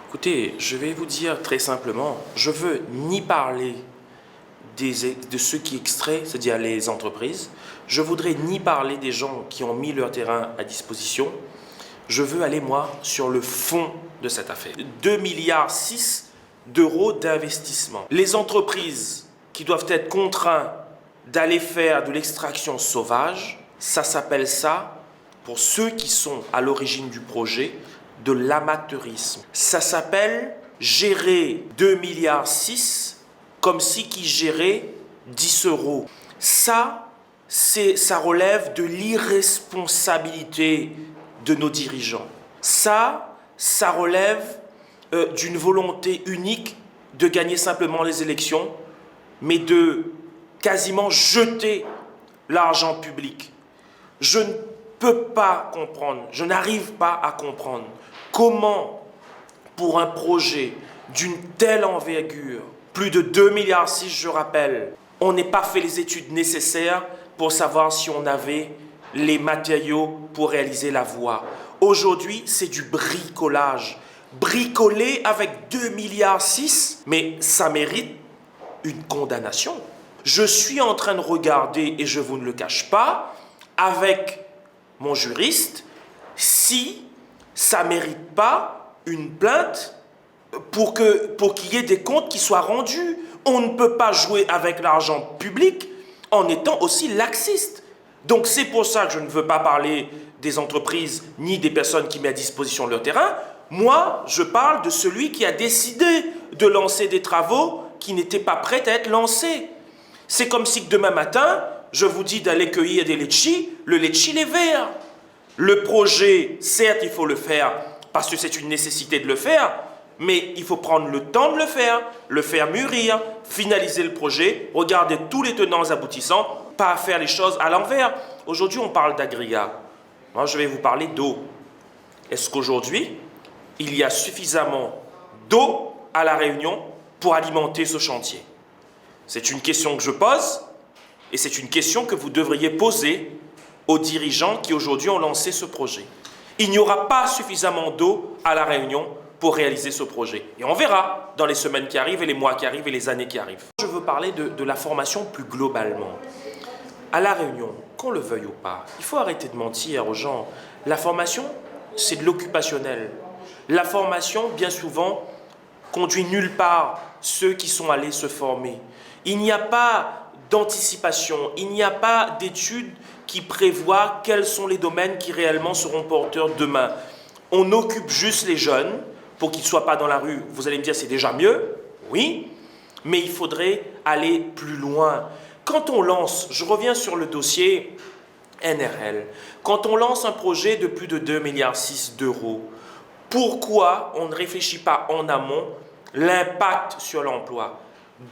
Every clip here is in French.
Écoutez, je vais vous dire très simplement, je veux ni parler de ceux qui extraient, c'est-à-dire les entreprises, je voudrais ni parler des gens qui ont mis leur terrain à disposition, je veux aller, moi, sur le fond de cette affaire. 2,6 milliards d'euros d'investissement. Les entreprises qui doivent être contraintes d'aller faire de l'extraction sauvage, ça s'appelle ça, pour ceux qui sont à l'origine du projet, de l'amateurisme. Ça s'appelle gérer 2,6 milliards comme si qui gérait 10 euros. Ça relève de l'irresponsabilité de nos dirigeants. Ça relève d'une volonté unique de gagner simplement les élections, mais de quasiment jeter l'argent public. Je ne peux pas comprendre, je n'arrive pas à comprendre comment, pour un projet d'une telle envergure, plus de 2,6 milliards, je rappelle, on n'ait pas fait les études nécessaires pour savoir si on avait les matériaux pour réaliser la voie. Aujourd'hui, c'est du bricolage. Bricoler avec 2,6 milliards, mais ça mérite une condamnation. Je suis en train de regarder, et je vous ne le cache pas, avec mon juriste, si ça ne mérite pas une plainte pour qu'il y ait des comptes qui soient rendus. On ne peut pas jouer avec l'argent public en étant aussi laxiste. Donc c'est pour ça que je ne veux pas parler des entreprises ni des personnes qui mettent à disposition leur terrain. Moi, je parle de celui qui a décidé de lancer des travaux qui n'étaient pas prêts à être lancés. C'est comme si demain matin, je vous dis d'aller cueillir des litchis, le litchi est vert. Le projet, certes, il faut le faire parce que c'est une nécessité de le faire, mais il faut prendre le temps de le faire mûrir, finaliser le projet, regarder tous les tenants aboutissants, pas faire les choses à l'envers. Aujourd'hui, on parle d'agrégat. Moi, je vais vous parler d'eau. Est-ce qu'aujourd'hui, il y a suffisamment d'eau à La Réunion pour alimenter ce chantier? C'est une question que je pose et c'est une question que vous devriez poser aux dirigeants qui aujourd'hui ont lancé ce projet. Il n'y aura pas suffisamment d'eau à La Réunion pour réaliser ce projet. Et on verra dans les semaines qui arrivent et les mois qui arrivent et les années qui arrivent. Je veux parler de la formation plus globalement. À La Réunion, qu'on le veuille ou pas, il faut arrêter de mentir aux gens. La formation, c'est de l'occupationnel. La formation, bien souvent, conduit nulle part ceux qui sont allés se former. Il n'y a pas d'anticipation, il n'y a pas d'études qui prévoient quels sont les domaines qui réellement seront porteurs demain. On occupe juste les jeunes pour qu'ils ne soient pas dans la rue. Vous allez me dire, c'est déjà mieux, oui, mais il faudrait aller plus loin. Quand on lance, je reviens sur le dossier NRL, quand on lance un projet de plus de 2,6 milliards d'euros, pourquoi on ne réfléchit pas en amont l'impact sur l'emploi?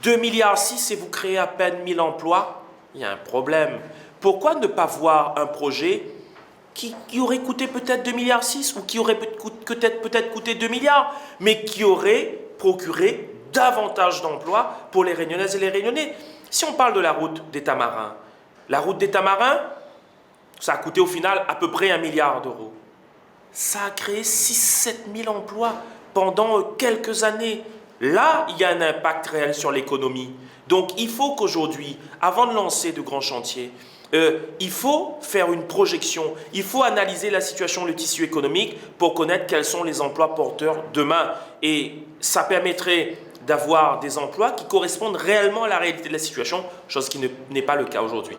2,6 milliards et vous créez à peine 1000 emplois, il y a un problème. Pourquoi ne pas voir un projet qui aurait coûté peut-être 2,6 milliards ou qui aurait peut-être coûté 2 milliards, mais qui aurait procuré davantage d'emplois pour les Réunionnaises et les Réunionnais? Si on parle de la route des Tamarins, la route des Tamarins, ça a coûté au final à peu près 1 milliard d'euros. Ça a créé 6 000 à 7 000 emplois pendant quelques années. Là, il y a un impact réel sur l'économie. Donc, il faut qu'aujourd'hui, avant de lancer de grands chantiers, il faut faire une projection, il faut analyser la situation, le tissu économique pour connaître quels sont les emplois porteurs demain. Et ça permettrait d'avoir des emplois qui correspondent réellement à la réalité de la situation, chose qui n'est pas le cas aujourd'hui.